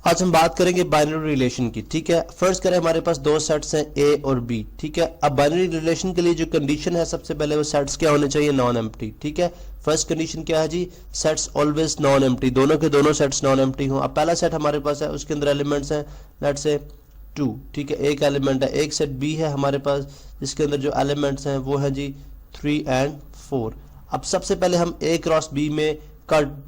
आज हम बात करेंगे बाइनरी रिलेशन की। ठीक है, फर्स्ट करें हमारे पास दो सेट्स हैं ए और बी। ठीक है, अब बाइनरी रिलेशन के लिए जो कंडीशन है सबसे पहले वो सेट्स क्या होने चाहिए, नॉन एम्प्टी। ठीक है, फर्स्ट कंडीशन क्या है जी, सेट्स ऑलवेज नॉन एम्प्टी, दोनों के दोनों सेट्स नॉन एम्प्टी हो। अब पहला सेट हमारे पास है, उसके अंदर एलिमेंट्स हैं लेट्स से 2। ठीक है, एक एलिमेंट है, एक सेट बी है हमारे पास जिसके अंदर जो एलिमेंट्स हैं वो है जी 3 एंड 4। अब सबसे पहले हम ए क्रॉस बी में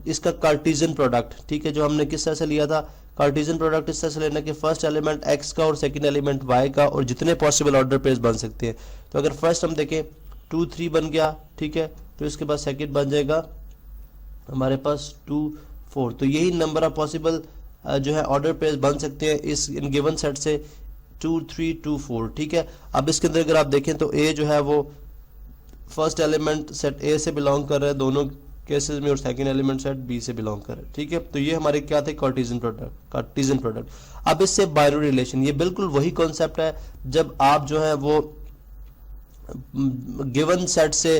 इसका कार्टेशियन प्रोडक्ट, ठीक है, जो हमने किस तरह से लिया था, कार्टेशियन प्रोडक्ट इस तरह से लेना कि फर्स्ट एलिमेंट एक्स का और सेकंड एलिमेंट वाई का और जितने पॉसिबल ऑर्डर पेयर्स बन सकते हैं। तो अगर फर्स्ट हम देखें 2 3 बन गया, ठीक है, तो इसके बाद सेकंड बन जाएगा हमारे पास 2 4। तो यही नंबर ऑफ पॉसिबल जो है ऑर्डर पेयर्स बन सकते हैं इस इन गिवन सेट से 2 3 2 4। ठीक है, अब इसके अंदर अगर आप देखें तो ए जो है वो फर्स्ट एलिमेंट सेट ए से बिलोंग कर रहा है दोनों केसेस में और सेकंड एलिमेंट सेट बी से बिलोंग करे। ठीक है, तो ये हमारे क्या थे, कार्टेशियन प्रोडक्ट। अब इससे बाइनरी रिलेशन, ये बिल्कुल वही कॉन्सेप्ट है जब आप जो है वो गिवन सेट से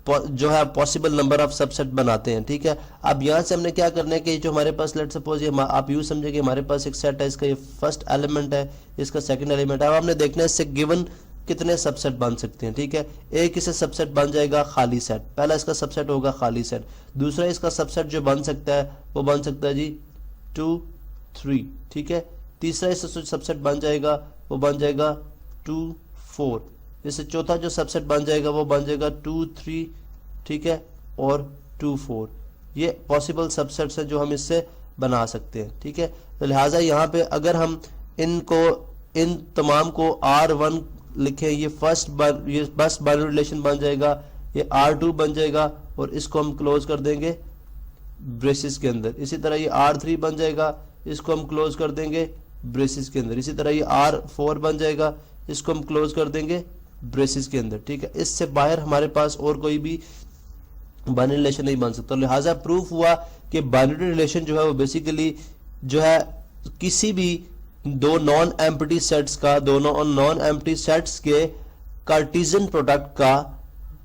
जो है पॉसिबल नंबर ऑफ सबसेट बनाते हैं। ठीक है, अब यहां से हमने क्या करना है कि जो हमारे पास लेट सपोज ये आप यूं समझे कि हमारे पास एक सेट है, इसका ये फर्स्ट एलिमेंट है, इसका सेकंड एलिमेंट है। अब हमने देखना है इससे गिवन कितने सबसेट बन सकते हैं। ठीक है, एक इससे सबसेट बन जाएगा खाली सेट, पहला इसका सबसेट होगा खाली सेट। दूसरा इसका सबसेट जो बन सकता है वो बन सकता है जी 2 3। ठीक है, तीसरा इससे सबसेट बन जाएगा वो बन जाएगा 2 4। इससे चौथा जो सबसेट बन जाएगा वो बन जाएगा 2 3, ठीक है, और 2 4। ये पॉसिबल सबसेट्स हैं जो हम इससे बना सकते हैं। ठीक है, तो लिहाजा यहाँ पे अगर हम इन तमाम को R1 लिखें, ये ये बस बाइनरी रिलेशन बन जाएगा, ये R2 बन जाएगा और इसको हम क्लोज कर देंगे ब्रेसिस के अंदर। इसी तरह ये R3 बन जाएगा, इसको हम क्लोज कर देंगे ब्रेसिस के अंदर। इसी तरह ये R4 बन जाएगा, इसको हम क्लोज कर देंगे ब्रेसिस के अंदर। ठीक है, इससे बाहर हमारे पास और कोई भी बाइनरी रिलेशन नहीं बन सकता। लिहाजा प्रूफ हुआ कि बाइनरी रिलेशन जो है वो बेसिकली जो है किसी भी दो नॉन एम्प्टी सेट्स का, दोनों नॉन एम्प्टी सेट्स के कार्टेशियन प्रोडक्ट का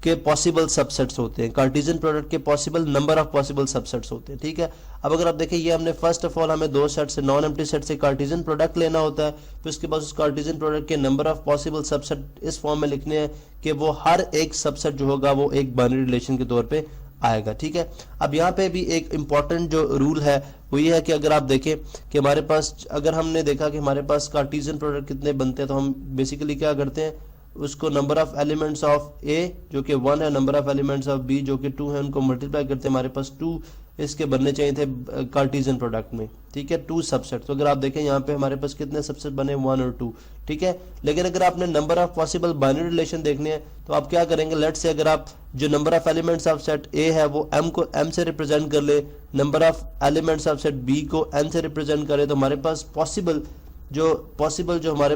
के पॉसिबल सबसेट्स होते हैं, कार्टेशियन प्रोडक्ट के possible number of possible subsets होते हैं। ठीक है, अब अगर आप देखें ये हमने फर्स्ट ऑफ ऑल हमें दो सेट से नॉन एम्प्टी सेट से कार्टेशियन प्रोडक्ट लेना होता है, फिर उसके बाद उस कार्टेशियन प्रोडक्ट के नंबर ऑफ पॉसिबल सबसेट इस फॉर्म में लिखने हैं कि वो हर एक सबसेट जो होगा वो एक बाइनरी रिलेशन के तौर पे आएगा। ठीक है, अब यहाँ पे भी एक इंपॉर्टेंट जो रूल है वो ये है कि अगर आप देखें कि हमारे पास, अगर हमने देखा कि हमारे पास कार्टेशियन प्रोडक्ट कितने बनते हैं, तो हम बेसिकली क्या करते हैं, उसको number of elements of A जो कि 1 है, number of elements of B जो कि 2 है, उनको मल्टीप्लाई करते हैं। हमारे पास 2 इसके बनने चाहिए थे कार्टेशियन प्रोडक्ट में। ठीक है, 2 सबसेट। तो अगर आप देखें यहाँ पे हमारे पास कितने सबसेट बने, 1 और 2। ठीक है, लेकिन अगर आपने number of possible binary relation देखने हैं तो आप क्या करेंगे, लेट्स से अगर आप जो number of elements of set ए है वो m को m से रिप्रेजेंट कर ले, number of elements of set b को n से रिप्रेजेंट करे, तो हमारे पास पॉसिबल जो हमारे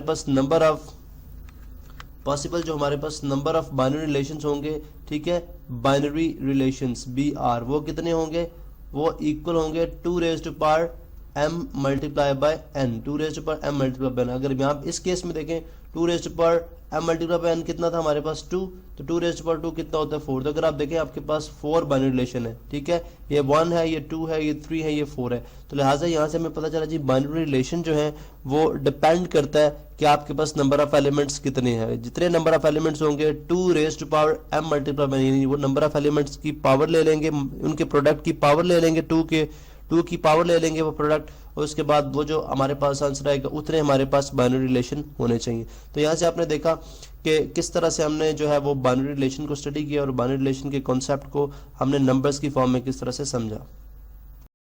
पास नंबर ऑफ बाइनरी रिलेशंस होंगे, ठीक है, बाइनरी रिलेशंस BR, वो कितने होंगे, वो इक्वल होंगे 2 raise to power m multiply by n, 2 raise to power m multiply by n। अगर यहाँ इस केस में देखें 2 raise to power m multiply by n कितना था हमारे पास 2, तो 2 रेज़ टू पावर 2 कितना होता है 4। तो अगर आप देखें आपके पास 4 बाइनरी रिलेशन है। ठीक है, ये 1 है, ये 2 है, ये 3 है, ये 4 है। तो लिहाजा यहाँ से हमें पता चला जी बाइनरी रिलेशन जो है वो डिपेंड करता है कि आपके पास नंबर ऑफ एलिमेंट्स कितने हैं। जितने नंबर ऑफ एलिमेंट्स होंगे 2 raise to power m multiply by n, वो नंबर ऑफ एलिमेंट्स की पावर ले लेंगे, उनके प्रोडक्ट की पावर ले लेंगे, 2 की पावर ले लेंगे वो प्रोडक्ट, और उसके बाद वो जो हमारे पास आंसर आएगा उतने हमारे पास बाइनरी रिलेशन होने चाहिए। तो यहाँ से आपने देखा कि किस तरह से हमने जो है वो बाइनरी रिलेशन को स्टडी किया और बाइनरी रिलेशन के कॉन्सेप्ट को हमने नंबर्स की फॉर्म में किस तरह से समझा।